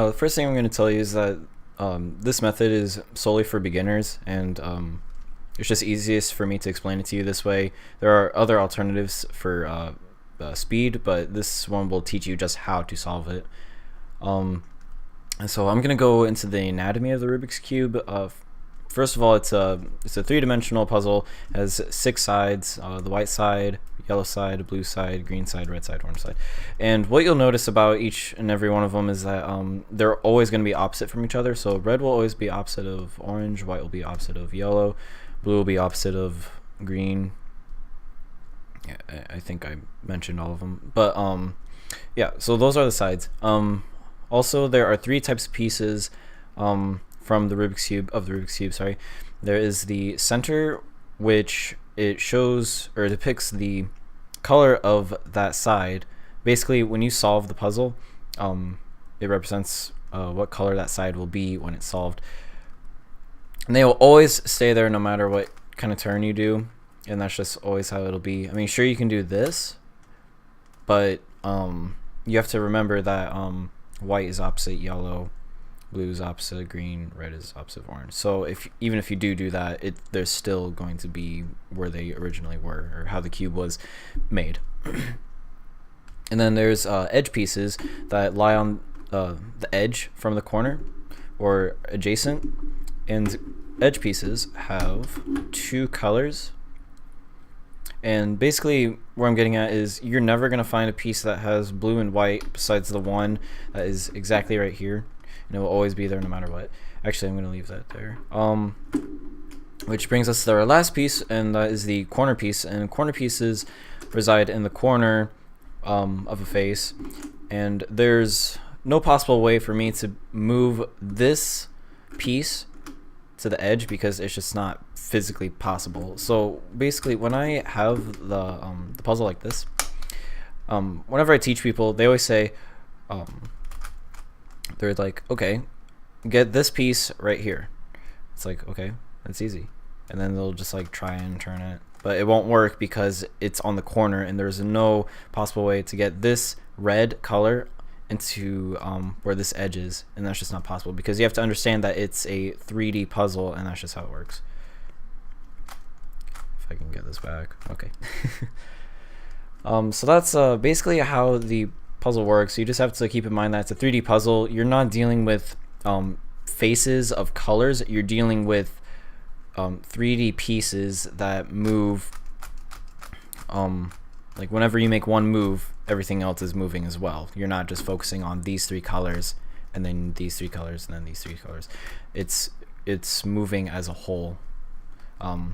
The first thing I'm going to tell you is that this method is solely for beginners, and it's just easiest for me to explain it to you this way. There are other alternatives for speed, but this one will teach you just how to solve it. And so I'm going to go into the anatomy of the Rubik's Cube. First of all, it's a three-dimensional puzzle. It has 6 sides: the white side, yellow side, blue side, green side, red side, orange side. And what you'll notice about each and every one of them is that they're always going to be opposite from each other. So red will always be opposite of orange, white will be opposite of yellow, blue will be opposite of green. Yeah, I think I mentioned all of them. But yeah, so those are the sides. Also, there are 3 types of pieces from the Rubik's Cube, sorry. There is the center, which it shows or depicts the color of that side. Basically, when you solve the puzzle, it represents what color that side will be when it's solved. And they will always stay there no matter what kind of turn you do, and that's just always how it'll be. I mean, sure, you can do this, but you have to remember that white is opposite yellow, blue is opposite green, red is opposite orange. So even if you do that, they're still going to be where they originally were, or how the cube was made. And then there's edge pieces that lie on the edge from the corner or adjacent, and edge pieces have 2 colors. And basically where I'm getting at is you're never going to find a piece that has blue and white besides the one that is exactly right here, and it will always be there no matter what. Actually, I'm going to leave that there. Which brings us to our last piece, and that is the corner piece. And corner pieces reside in the corner of a face, and there's no possible way for me to move this piece to the edge because it's just not physically possible. So basically, when I have the puzzle like this, whenever I teach people, they always say, they're like, okay, get this piece right here. It's like, okay, that's easy. And then they'll just like try and turn it, but it won't work because it's on the corner, and there's no possible way to get this red color into where this edge is, and that's just not possible because you have to understand that it's a 3D puzzle, and that's just how it works. If I can get this back, okay. So that's basically how the puzzle works. You just have to keep in mind that it's a 3D puzzle. You're not dealing with faces of colors. You're dealing with 3D pieces that move. Like whenever you make one move, everything else is moving as well. You're not just focusing on these 3 colors and then these 3 colors and then these 3 colors. It's moving as a whole. So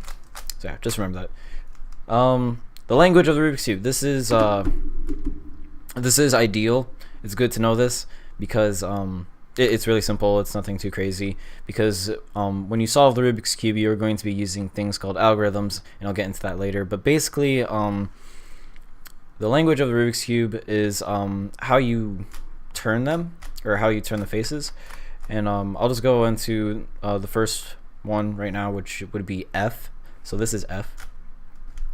yeah, just remember that. The language of the Rubik's Cube. This is ideal. It's good to know this because it's really simple. It's nothing too crazy because when you solve the Rubik's Cube, you're going to be using things called algorithms, and I'll get into that later. But basically, the language of the Rubik's Cube is how you turn them, or how you turn the faces. And I'll just go into the first one right now, which would be F. So this is F,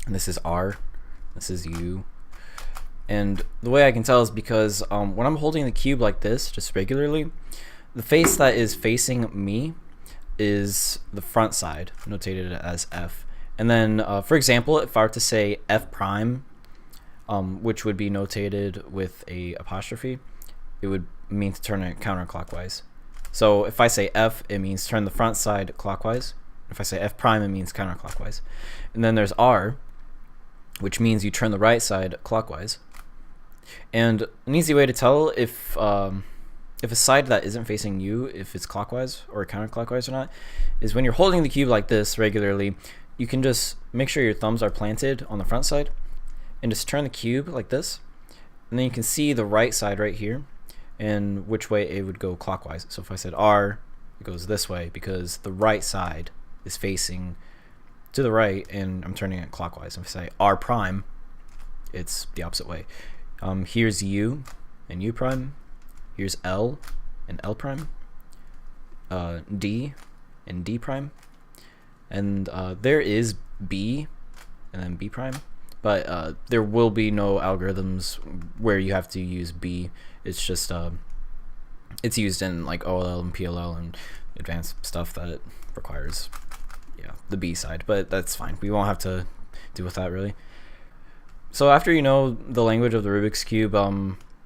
and this is R, this is U. And the way I can tell is because when I'm holding the cube like this, just regularly, the face that is facing me is the front side, notated as F. And then, for example, if I were to say F prime, which would be notated with a apostrophe, it would mean to turn it counterclockwise. So if I say F, it means turn the front side clockwise. If I say F prime, it means counterclockwise. And then there's R, which means you turn the right side clockwise. And an easy way to tell if a side that isn't facing you, if it's clockwise or counterclockwise or not, is when you're holding the cube like this regularly, you can just make sure your thumbs are planted on the front side and just turn the cube like this, and then you can see the right side right here and which way it would go clockwise. So if I said R, it goes this way because the right side is facing to the right and I'm turning it clockwise. If I say R prime, it's the opposite way. Here's U and U prime. Here's L and L prime. D and D prime. And there is B and then B prime. But there will be no algorithms where you have to use B. It's just It's used in like OLL and PLL and advanced stuff that requires, yeah, the B side, but that's fine. We won't have to deal with that really. So after you know the language of the Rubik's Cube,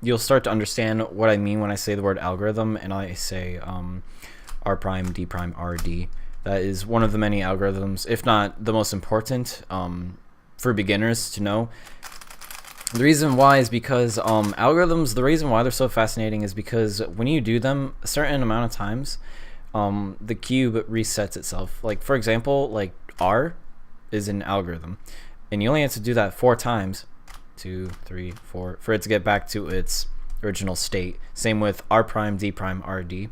you'll start to understand what I mean when I say the word algorithm and I say R prime, D prime, R, D. That is one of the many algorithms, if not the most important, for beginners to know. The reason why is because algorithms, the reason why they're so fascinating is because when you do them a certain amount of times, the cube resets itself. Like for example, like R is an algorithm, and you only have to do that 4 times, 2, 3, 4, for it to get back to its original state. Same with R prime, D prime, R, D.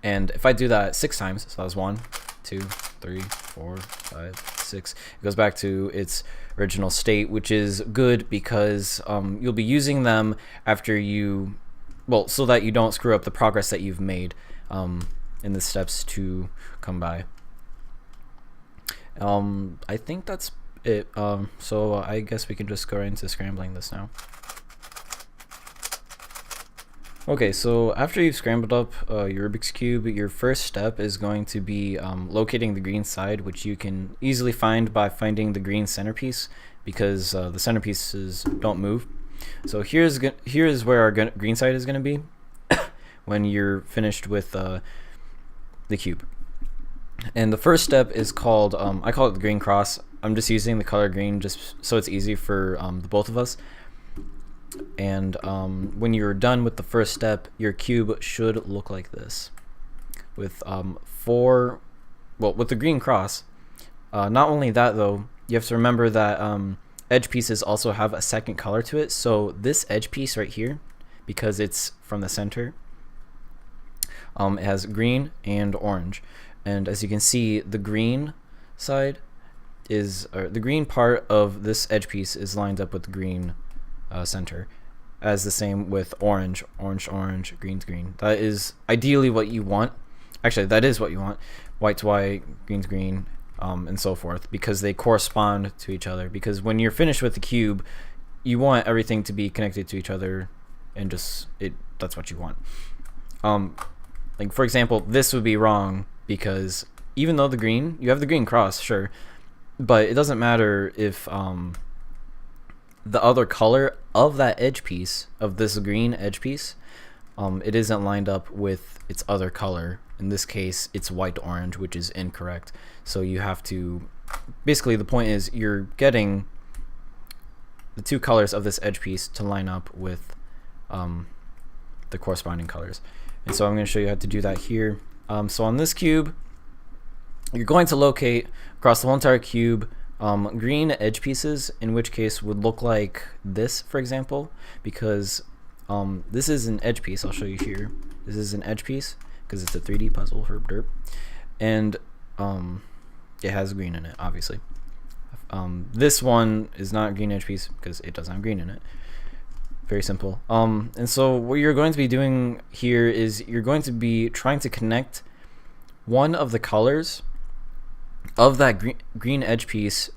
And if I do that 6 times, so that was 1, 2, 3, 4, 5, 6, it goes back to its original state, which is good because you'll be using them after you, well, so that you don't screw up the progress that you've made in the steps to come by. I think that's it. So I guess we can just go right into scrambling this now. Okay, so after you've scrambled up your Rubik's Cube, your first step is going to be locating the green side, which you can easily find by finding the green centerpiece, because the centerpieces don't move. So here's where our green side is going to be when you're finished with the cube. And the first step is called, I call it the green cross. I'm just using the color green just so it's easy for the both of us. And when you're done with the first step, your cube should look like this, with with the green cross. Not only that though, you have to remember that edge pieces also have a second color to it. So this edge piece right here, because it's from the center, it has green and orange. And as you can see, the green side is, or the green part of this edge piece is lined up with the green center, as the same with orange, green's green. That is ideally what you want. Actually, that is what you want. White's white, green's green, and so forth, because they correspond to each other. Because when you're finished with the cube, you want everything to be connected to each other, and that's what you want. Like for example, this would be wrong, because even though you have the green cross, sure, but it doesn't matter if the other color of that edge piece, of this green edge piece, it isn't lined up with its other color. In this case, it's white orange, which is incorrect. So you have to, basically the point is you're getting the 2 colors of this edge piece to line up with the corresponding colors. And so I'm going to show you how to do that here. So on this cube, you're going to locate across the whole entire cube green edge pieces, in which case would look like this, for example, because this is an edge piece. I'll show you here. This is an edge piece because it's a 3D puzzle, herb derp, and it has green in it, obviously. This one is not a green edge piece because it doesn't have green in it. Very simple. And so what you're going to be doing here is you're going to be trying to connect one of the colors of that green edge piece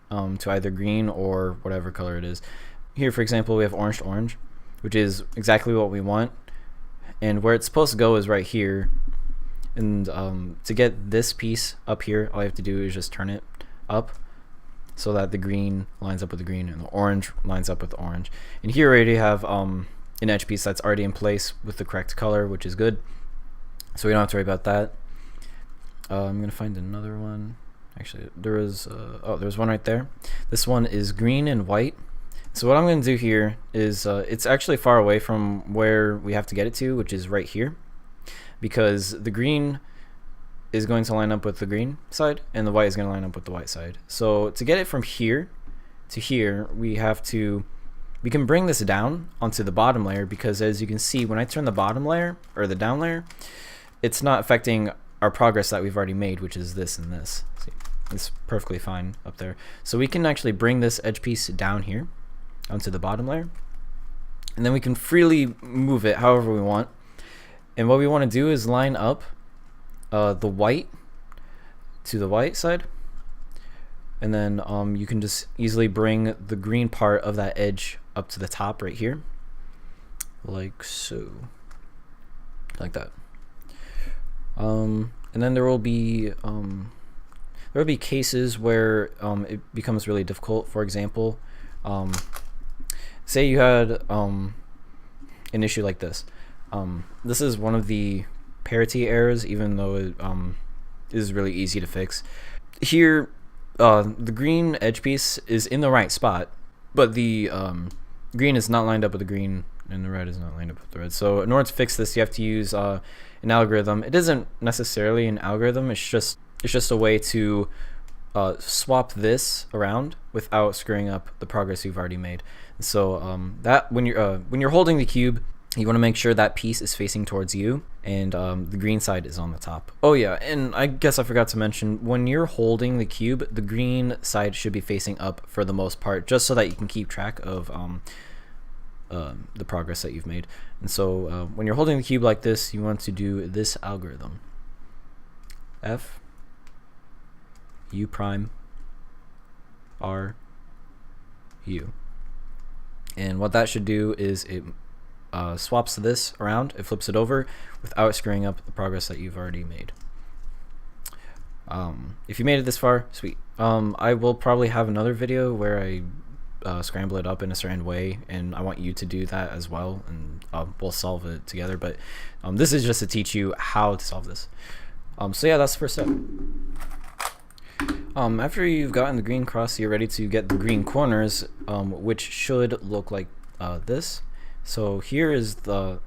to either green or whatever color it is. Here, for example, we have orange to orange, which is exactly what we want. And where it's supposed to go is right here. And to get this piece up here, all you have to do is just turn it up so that the green lines up with the green and the orange lines up with the orange. And here we already have an edge piece that's already in place with the correct color, which is good. So we don't have to worry about that. I'm going to find another one. Actually, there's one right there. This one is green and white. So what I'm going to do here is it's actually far away from where we have to get it to, which is right here, because the green is going to line up with the green side and the white is going to line up with the white side. So to get it from here to here, we can bring this down onto the bottom layer, because as you can see, when I turn the bottom layer or the down layer, it's not affecting our progress that we've already made, which is this and this. See, it's perfectly fine up there. So we can actually bring this edge piece down here onto the bottom layer, and then we can freely move it however we want. And what we want to do is line up the white to the white side, and then you can just easily bring the green part of that edge up to the top right here, like so. like that. And then there will be cases where it becomes really difficult. For example, say you had an issue like this. This is one of the parity errors, even though it is really easy to fix. Here, the green edge piece is in the right spot, but the green is not lined up with the green, and the red is not lined up with the red. So in order to fix this, you have to use an algorithm. It isn't necessarily an algorithm. It's just a way to swap this around without screwing up the progress you've already made. So that when you're holding the cube, you want to make sure that piece is facing towards you, and the green side is on the top. Oh yeah, and I guess I forgot to mention, when you're holding the cube, the green side should be facing up for the most part, just so that you can keep track of the progress that you've made. And so when you're holding the cube like this, you want to do this algorithm. F U prime R U. And what that should do is it swaps this around, it flips it over without screwing up the progress that you've already made. If you made it this far, sweet. I will probably have another video where I scramble it up in a certain way, and I want you to do that as well, and we'll solve it together. But this is just to teach you how to solve this. So yeah, that's the first step. After you've gotten the green cross, you're ready to get the green corners, which should look like this. So here is the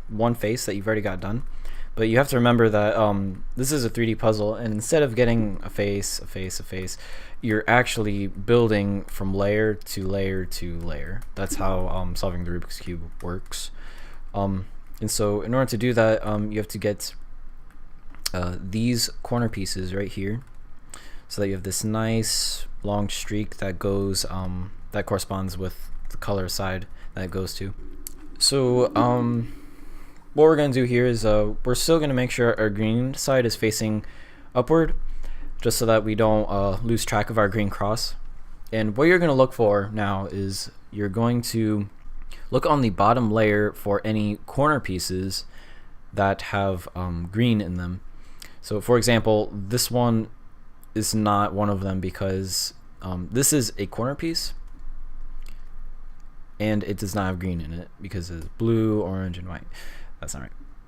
one face that you've already got done, but you have to remember that this is a 3D puzzle, and instead of getting a face, a face, a face, you're actually building from layer to layer to layer. That's how solving the Rubik's Cube works. And so in order to do that, you have to get these corner pieces right here, so that you have this nice long streak that goes that corresponds with the color side that it goes to. So what we're going to do here is we're still going to make sure our green side is facing upward, just so that we don't lose track of our green cross. And what you're going to look for now is you're going to look on the bottom layer for any corner pieces that have green in them. So for example, this one is not one of them, because this is a corner piece and it does not have green in it because it's blue, orange, and white. That's not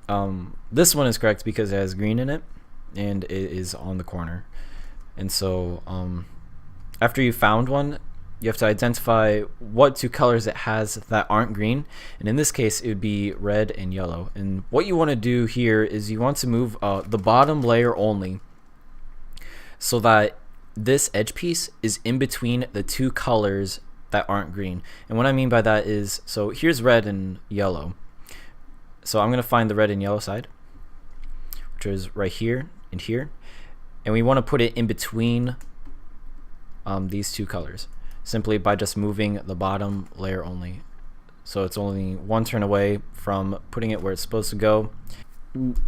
right. This one is correct because it has green in it and it is on the corner. And so after you found one, you have to identify what two colors it has that aren't green, and in this case it would be red and yellow. And what you want to do here is you want to move the bottom layer only, so that this edge piece is in between the two colors that aren't green. And what I mean by that is, so here's red and yellow, so I'm going to find the red and yellow side, which is right here and here, and we want to put it in between these two colors, simply by just moving the bottom layer only. So it's only one turn away from putting it where it's supposed to go.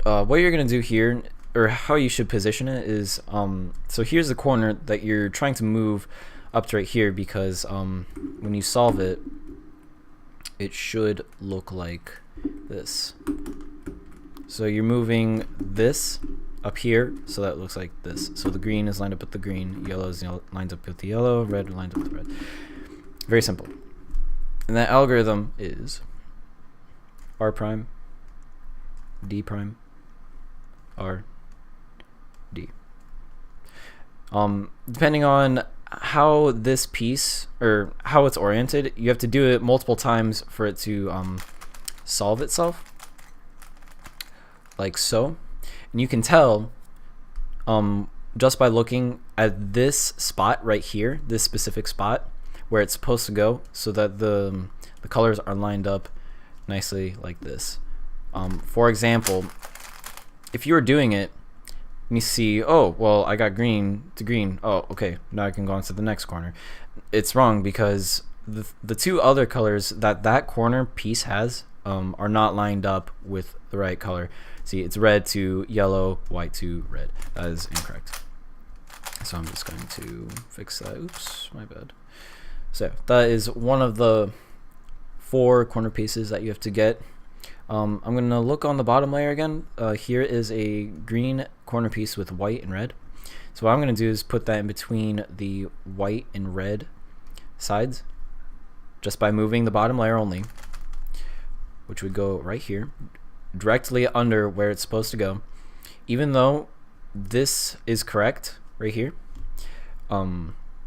What you're going to do here, or how you should position it, is so here's the corner that you're trying to move up to right here, because when you solve it, it should look like this. So you're moving this up here so that it looks like this. So the green is lined up with the green, yellow is lined up with the yellow, red lined up with the red. Very simple. And that algorithm is R prime, D prime, R, D. Depending on how this piece, or how it's oriented, you have to do it multiple times for it to solve itself, like so. And you can tell just by looking at this spot right here, this specific spot where it's supposed to go, so that the colors are lined up nicely like this. For example, if you were doing it and you see, oh, well, I got green to green, oh, okay, now I can go on to the next corner. It's wrong, because the two other colors that corner piece has are not lined up with the right color. See, it's red to yellow, white to red. That is incorrect. So I'm just going to fix that. Oops, my bad. So that is one of the 4 corner pieces that you have to get. I'm going to look on the bottom layer again. Here is a green corner piece with white and red. So what I'm going to do is put that in between the white and red sides just by moving the bottom layer only, which would go right here, directly under where it's supposed to go. Even though this is correct right here,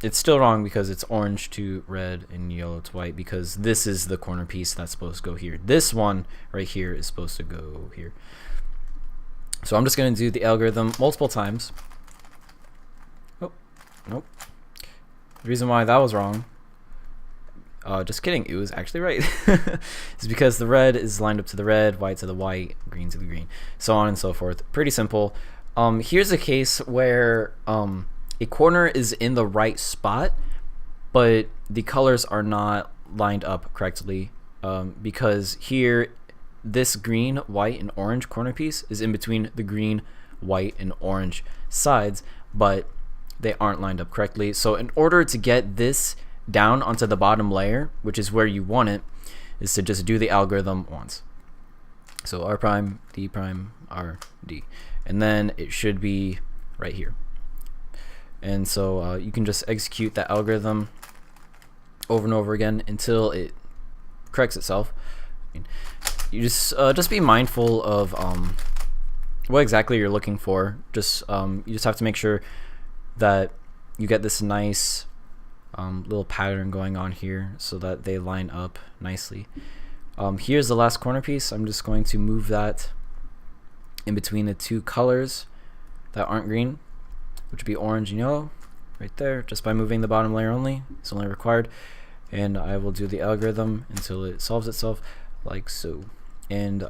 it's still wrong because it's orange to red and yellow to white, because this is the corner piece that's supposed to go here. This one right here is supposed to go here. So I'm just going to do the algorithm multiple times. Oh, nope. The reason why that was wrong, just kidding, it was actually right. It's because the red is lined up to the red, white to the white, green to the green, so on and so forth. Pretty simple. Here's a case where a corner is in the right spot, but the colors are not lined up correctly, because here this green, white, and orange corner piece is in between the green, white, and orange sides, but they aren't lined up correctly. So in order to get this down onto the bottom layer, which is where you want it, is to just do the algorithm once. So R prime, D prime, R, D, and then it should be right here. And so you can just execute that algorithm over and over again until it corrects itself. You just be mindful of what exactly you're looking for. You just have to make sure that you get this nice little pattern going on here so that they line up nicely. Here's the last corner piece. I'm just going to move that in between the two colors that aren't green, which would be orange and yellow, right there, just by moving the bottom layer only. It's only required. And I will do the algorithm until it solves itself, like so. And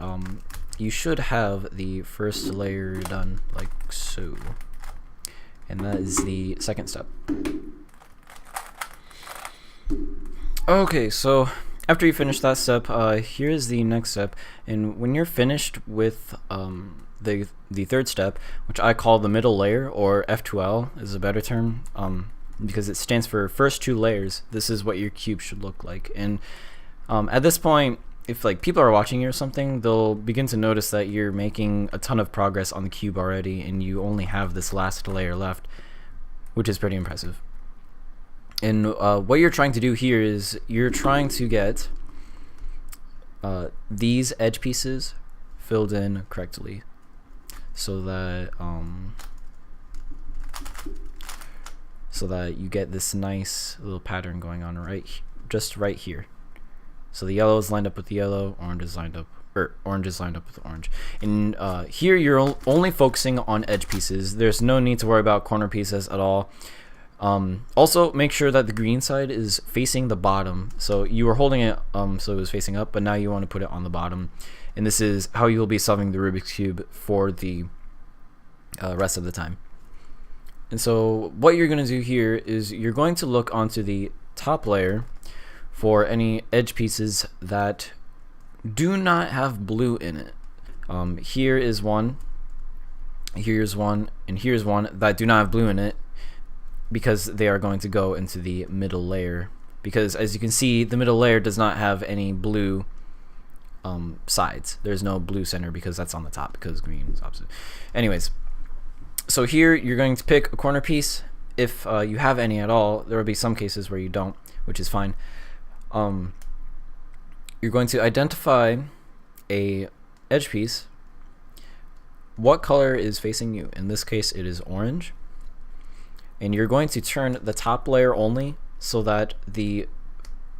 you should have the first layer done, like so. And that is the second step. Okay, so after you finish that step, here's the next step. And when you're finished with the third step, which I call the middle layer, or F2L is a better term, because it stands for first two layers, this is what your cube should look like. And at this point, if like people are watching you or something, they'll begin to notice that you're making a ton of progress on the cube already, and you only have this last layer left, which is pretty impressive. And what you're trying to do here is you're trying to get these edge pieces filled in correctly, so that you get this nice little pattern going on just right here. So the yellow is lined up with the yellow, orange is lined up with orange. And here you're only focusing on edge pieces. There's no need to worry about corner pieces at all. Also, make sure that the green side is facing the bottom. So you were holding it so it was facing up, but now you want to put it on the bottom. And this is how you will be solving the Rubik's Cube for the rest of the time. And so what you're going to do here is you're going to look onto the top layer for any edge pieces that do not have blue in it. Here is one, here's one, and here's one that do not have blue in it, because they are going to go into the middle layer. Because as you can see, the middle layer does not have any blue sides. There's no blue center because that's on the top, because green is opposite. Anyways, so here you're going to pick a corner piece. If you have any at all, there will be some cases where you don't, which is fine. You're going to identify a edge piece. What color is facing you? In this case, it is orange. And you're going to turn the top layer only so that the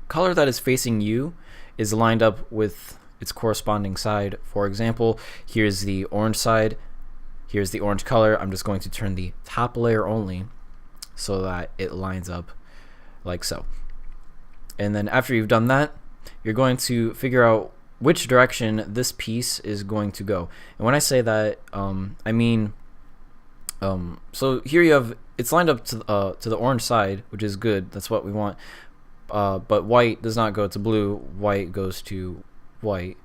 color that is facing you is lined up with its corresponding side. For example, here's the orange side, here's the orange color. I'm just going to turn the top layer only so that it lines up like so. And then after you've done that, you're going to figure out which direction this piece is going to go. And when I say that, I mean, so here you have, it's lined up to the orange side, which is good. That's what we want. But white does not go to blue. White goes to white.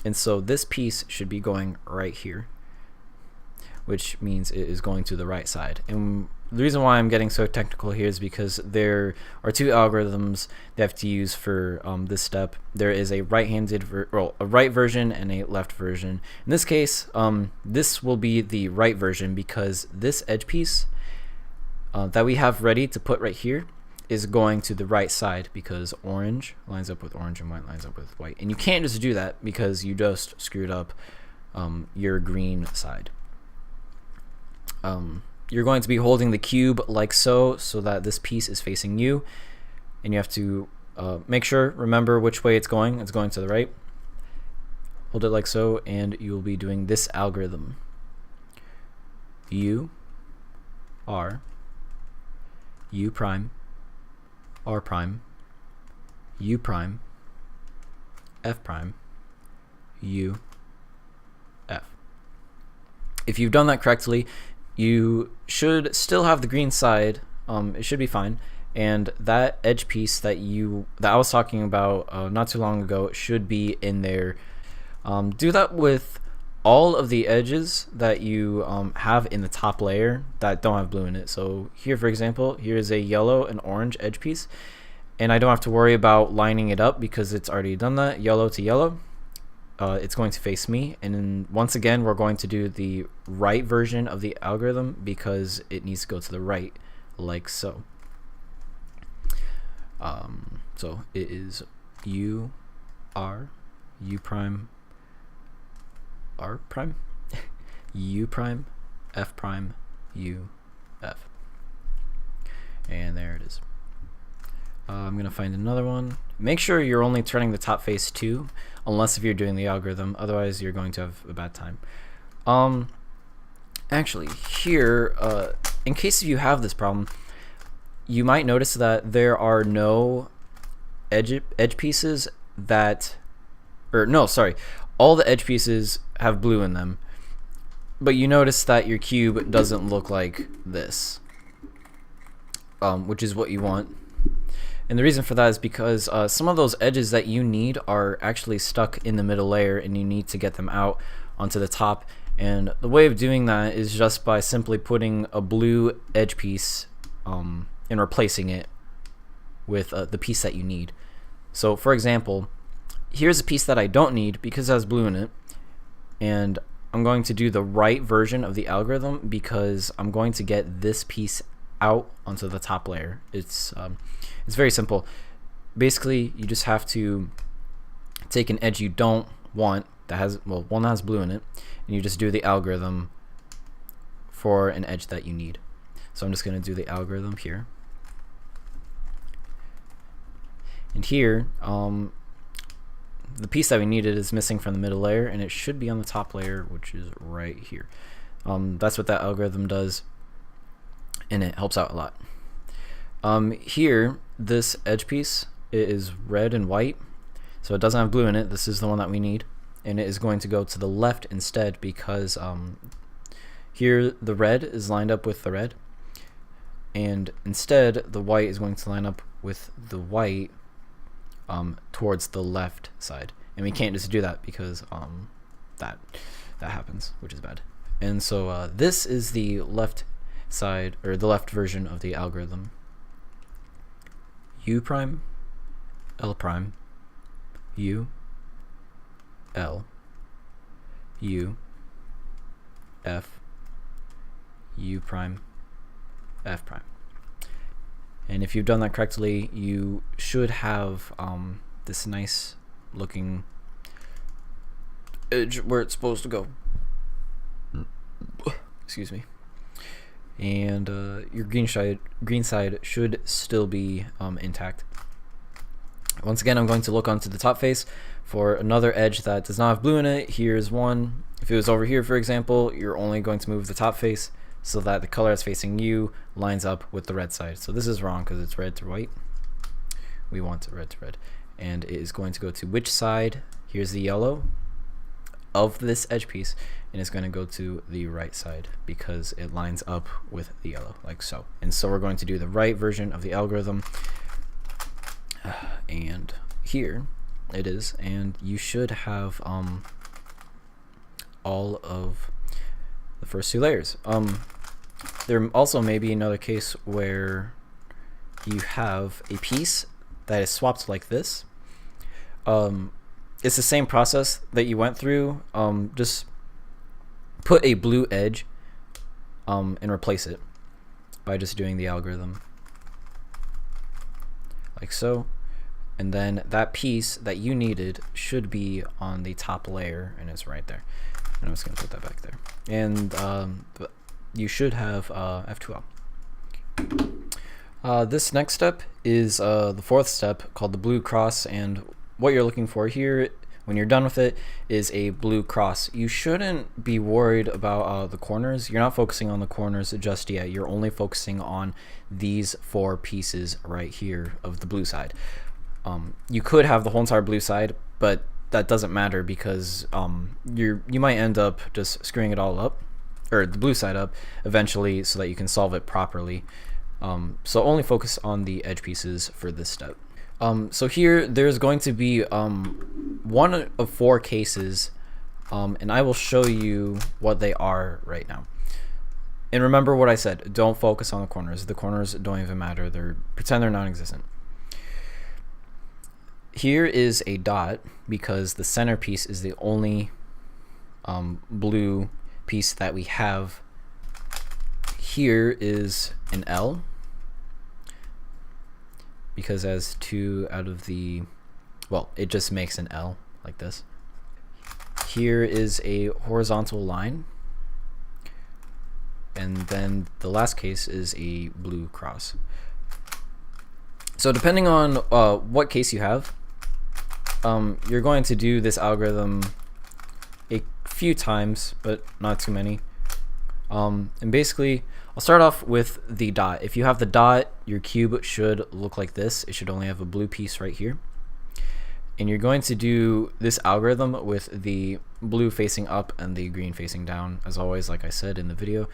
And so this piece should be going right here, which means it is going to the right side. And the reason why I'm getting so technical here is because there are two algorithms they have to use for this step. There is a a right version and a left version. In this case, this will be the right version because this edge piece that we have ready to put right here is going to the right side because orange lines up with orange and white lines up with white. And you can't just do that because you just screwed up your green side. You're going to be holding the cube like so that this piece is facing you, and you have to remember which way it's going. It's going to the right. Hold it like so, and you'll be doing this algorithm. U, R, U prime, R prime, U prime, F prime, U, F. If you've done that correctly, you should still have the green side. It should be fine, and that edge piece that I was talking about not too long ago should be in there. Do that with all of the edges that you have in the top layer that don't have blue in it. So here, for example, here is a yellow and orange edge piece, and I don't have to worry about lining it up because it's already done that. Yellow to yellow. It's going to face me, and then once again we're going to do the right version of the algorithm because it needs to go to the right like so. So it is U, R, U prime, R prime, U prime, F prime, U, F, and there it is. I'm gonna find another one. Make sure you're only turning the top face to, unless if you're doing the algorithm, otherwise you're going to have a bad time. Actually here, in case you have this problem, you might notice that there are no edge pieces that, all the edge pieces have blue in them, but you notice that your cube doesn't look like this, which is what you want. And the reason for that is because some of those edges that you need are actually stuck in the middle layer, and you need to get them out onto the top. And the way of doing that is just by simply putting a blue edge piece and replacing it with the piece that you need. So for example, here's a piece that I don't need because it has blue in it, and I'm going to do the right version of the algorithm because I'm going to get this piece out onto the top layer. It's very simple. Basically, you just have to take an edge you don't want that has, one that has blue in it, and you just do the algorithm for an edge that you need. So I'm just going to do the algorithm here. And here, the piece that we needed is missing from the middle layer, and it should be on the top layer, which is right here. That's what that algorithm does, and it helps out a lot. Here, this edge piece, it is red and white, so it doesn't have blue in it. This is the one that we need, and it is going to go to the left instead because here the red is lined up with the red, and instead the white is going to line up with the white towards the left side. And we can't just do that because that happens, which is bad. And so this is the left side, or the left version of the algorithm. U prime, L prime, U, L, U, F, U prime, F prime. And if you've done that correctly, you should have this nice looking edge where it's supposed to go. Excuse me. And your green side should still be intact. Once again, I'm going to look onto the top face for another edge that does not have blue in it. Here's one. If it was over here, for example, you're only going to move the top face so that the color that's facing you lines up with the red side. So this is wrong because it's red to white. We want red to red. And it is going to go to which side? Here's the yellow of this edge piece, and it's going to go to the right side because it lines up with the yellow, like so. And so we're going to do the right version of the algorithm, and here it is, and you should have all of the first two layers. there also may be another case where you have a piece that is swapped like this. It's the same process that you went through. Just put a blue edge and replace it by just doing the algorithm like so. And then that piece that you needed should be on the top layer, and it's right there. And I'm just gonna put that back there. And you should have F2L. This next step is the fourth step, called the blue cross, and what you're looking for here when you're done with it is a blue cross. You shouldn't be worried about the corners. You're not focusing on the corners just yet. You're only focusing on these 4 pieces right here of the blue side. You could have the whole entire blue side, but that doesn't matter because you might end up just screwing it all up, or the blue side up eventually, so that you can solve it properly. So only focus on the edge pieces for this step. So here there's going to be one of 4 cases, and I will show you what they are right now. And remember what I said, don't focus on the corners. The corners don't even matter. Pretend they're non-existent. Here is a dot because the centerpiece is the only blue piece that we have. Here is an L because as 2 out of the, well, it just makes an L like this. Here is a horizontal line, and then the last case is a blue cross. So depending on what case you have, you're going to do this algorithm a few times, but not too many. And basically, I'll start off with the dot. If you have the dot, your cube should look like this. It should only have a blue piece right here. And you're going to do this algorithm with the blue facing up and the green facing down, as always, like I said in the video.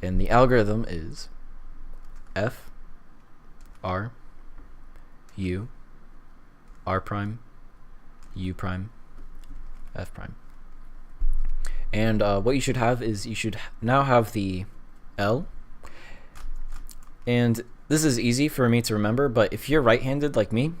And the algorithm is F, R, U, R prime, U prime, F prime. And what you should have is you should now have the L. And this is easy for me to remember, but if you're right-handed like me,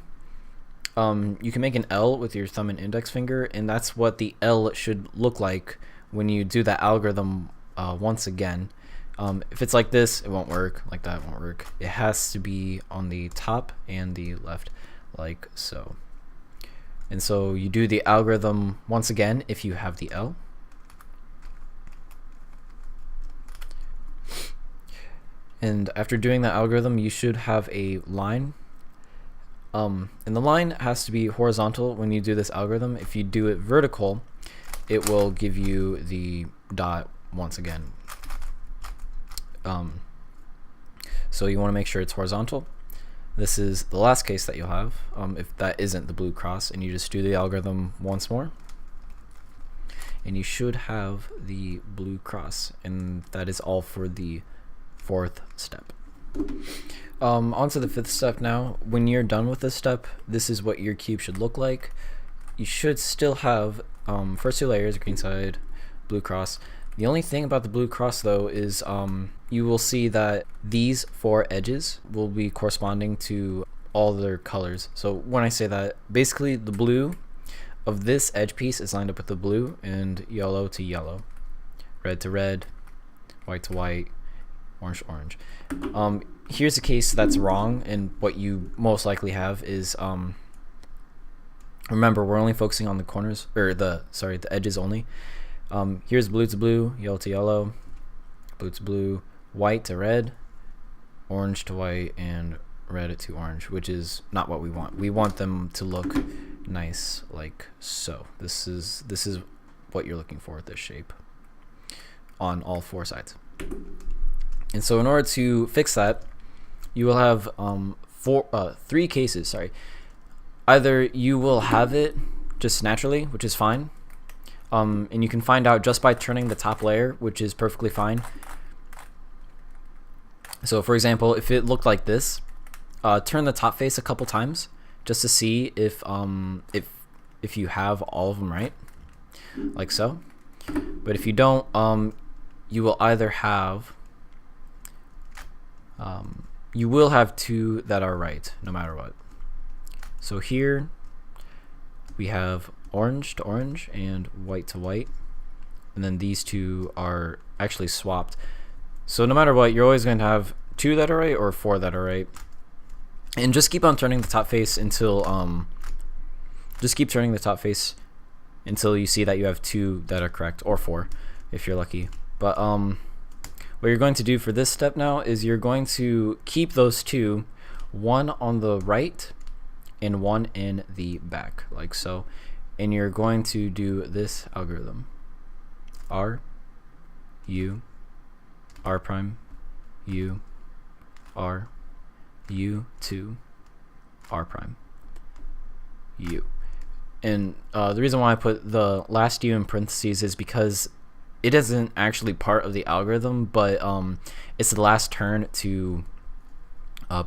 you can make an L with your thumb and index finger, and that's what the L should look like when you do that algorithm once again. If it's like this, it won't work. Like that won't work. It has to be on the top and the left, like so. And so you do the algorithm once again if you have the L. And after doing that algorithm, you should have a line. And the line has to be horizontal when you do this algorithm. If you do it vertical, it will give you the dot once again. So you want to make sure it's horizontal. This is the last case that you'll have if that isn't the blue cross, and you just do the algorithm once more. And you should have the blue cross, and that is all for the 4th step. On to the 5th step now. When you're done with this step, this is what your cube should look like. You should still have first 2 layers, green side, blue cross. The only thing about the blue cross though is you will see that these 4 edges will be corresponding to all their colors. So when I say that, basically the blue of this edge piece is lined up with the blue, and yellow to yellow, red to red, white to white, orange to orange. Here's a case that's wrong, and what you most likely have is remember, we're only focusing on the corners, or the edges only. Here's blue to blue, yellow to yellow, blue to blue, white to red, orange to white, and red to orange, which is not what we want. We want them to look nice like so. This is what you're looking for with this shape on all 4 sides. And so in order to fix that, you will have 3 cases. Sorry. Either you will have it just naturally, which is fine, and you can find out just by turning the top layer, which is perfectly fine. So for example, if it looked like this, turn the top face a couple times just to see if you have all of them right, like so. But if you don't, you will either have you will have two that are right no matter what. So here we have orange to orange and white to white, and then these two are actually swapped. So no matter what, you're always going to have two that are right or four that are right. And just keep on turning the top face until just keep turning the top face until you see that you have two that are correct, or four if you're lucky. But what you're going to do for this step now is you're going to keep those two, one on the right and one in the back, like so. And you're going to do this algorithm: R, U, R prime, U, R, U2, R prime, U. And the reason why I put the last U in parentheses is because it isn't actually part of the algorithm, but it's the last turn to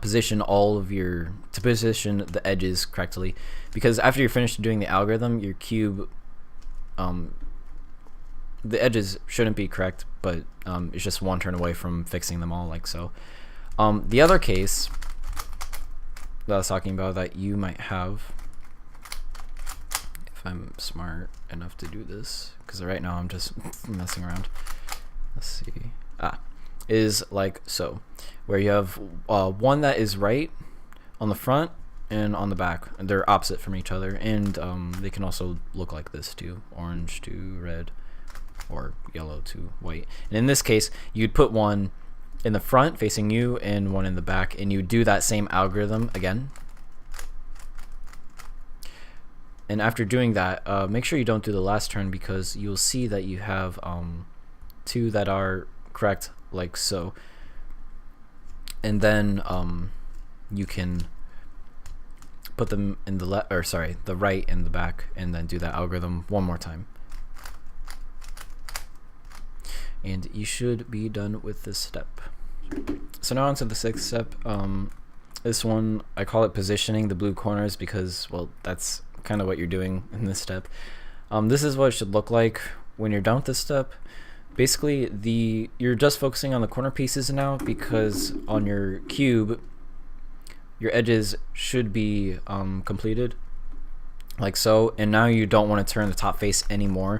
position the edges correctly. Because after you're finished doing the algorithm, your cube, the edges shouldn't be correct, but it's just one turn away from fixing them all, like so. The other case that I was talking about that you might have, if I'm smart enough to do this, because right now I'm just messing around. Let's see. Is like so, where you have one that is right on the front and on the back, and they're opposite from each other, and they can also look like this too: orange to red, or yellow to white. And in this case, you'd put one in the front facing you and one in the back, and you do that same algorithm again. And after doing that, make sure you don't do the last turn, because you'll see that you have two that are correct, like so. And then you can put them in the right and the back, and then do that algorithm one more time. And you should be done with this step. So now on to the sixth step. This one, I call it positioning the blue corners, because, well, that's kind of what you're doing in this step. This is what it should look like when you're done with this step. Basically, you're just focusing on the corner pieces now, because on your cube, your edges should be completed, like so. And now you don't want to turn the top face anymore.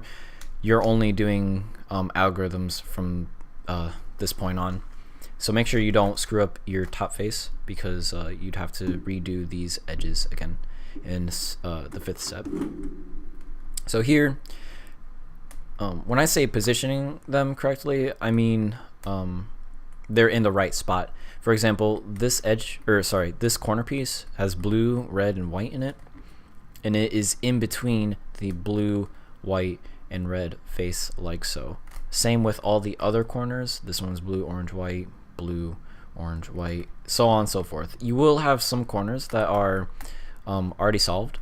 You're only doing algorithms from this point on. So make sure you don't screw up your top face, because you'd have to redo these edges again in the fifth step. So here, when I say positioning them correctly, I mean they're in the right spot. For example, this this corner piece has blue, red, and white in it, and it is in between the blue, white, and red face, like so. Same with all the other corners. This one's blue, orange, white, blue, orange, white, so on and so forth. You will have some corners that are already solved,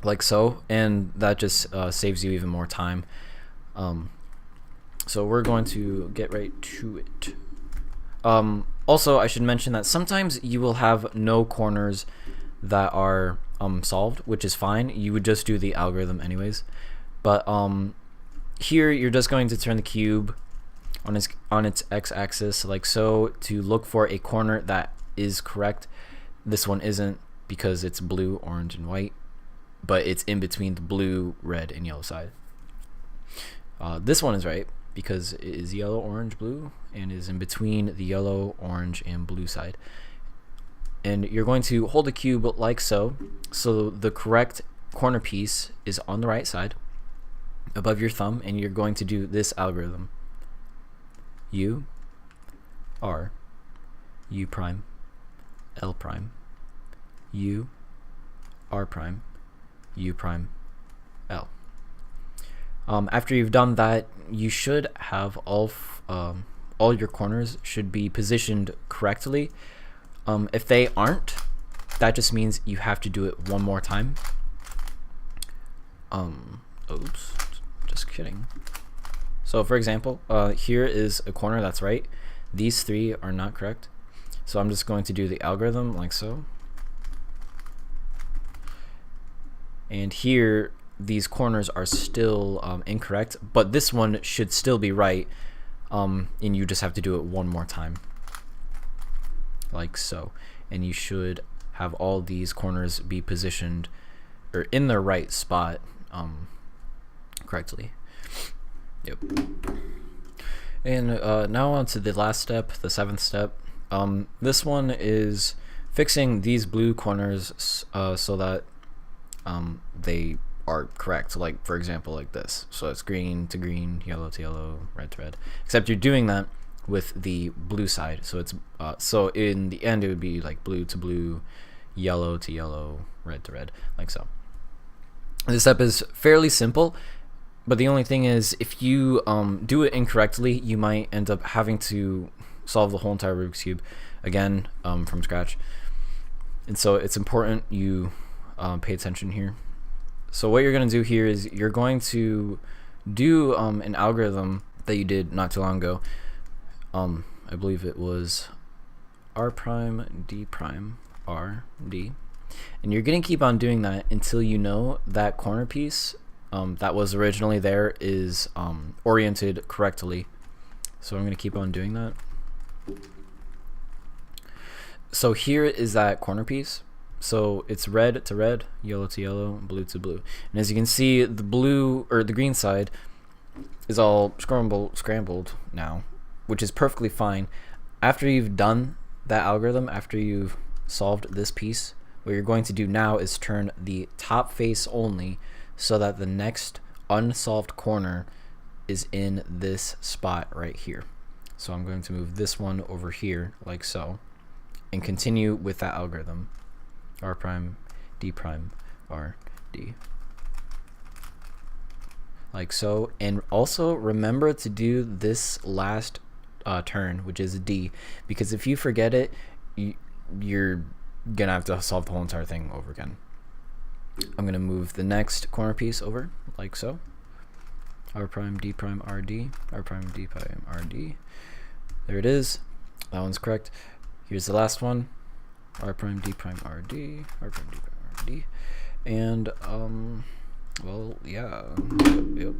like so, and that just saves you even more time. So we're going to get right to it. Also, I should mention that sometimes you will have no corners that are solved, which is fine. You would just do the algorithm anyways. But here you're just going to turn the cube on its x-axis, like so, to look for a corner that is correct. This one isn't, because it's blue, orange, and white, but it's in between the blue, red, and yellow side. This one is right, because it is yellow, orange, blue, and is in between the yellow, orange, and blue side. And you're going to hold the cube like so, so the correct corner piece is on the right side above your thumb, and you're going to do this algorithm: U, R, U prime, L prime, U, R prime, U prime, L. After you've done that, you should have all your corners should be positioned correctly. If they aren't, that just means you have to do it one more time. Oops, just kidding. So for example, here is a corner that's right. These three are not correct. So I'm just going to do the algorithm like so. And here, these corners are still incorrect, but this one should still be right, and you just have to do it one more time. like so, and you should have all these corners be positioned or in the right spot correctly. Yep. And now on to the last step, the 7th step. This one is fixing these blue corners so that they are correct. Like, for example, like this. So it's green to green, yellow to yellow, red to red. Except you're doing that with the blue side. So it's so in the end it would be like blue to blue, yellow to yellow, red to red, like so. This step is fairly simple, but the only thing is if you do it incorrectly, you might end up having to solve the whole entire Rubik's Cube again from scratch. And so it's important you pay attention here. So what you're going to do here is you're going to do an algorithm that you did not too long ago. I believe it was R prime, D prime, R, D. And you're going to keep on doing that until you know that corner piece that was originally there is oriented correctly. So I'm going to keep on doing that. So here is that corner piece. So it's red to red, yellow to yellow, blue to blue. And as you can see, the blue or the green side is all scrambled now, which is perfectly fine. After you've done that algorithm, after you've solved this piece, what you're going to do now is turn the top face only so that the next unsolved corner is in this spot right here. So I'm going to move this one over here like so and continue with that algorithm. R prime, D prime, R, D. Like so. And also remember to do this last turn, which is D, because if you forget it, you're gonna have to solve the whole entire thing over again. I'm gonna move the next corner piece over like so. R prime, D prime, R, D, R prime, D prime, R, D. There it is. That one's correct. Here's the last one. R prime, D prime, R, D, R prime, D prime, R, D. And well, yeah. Yep.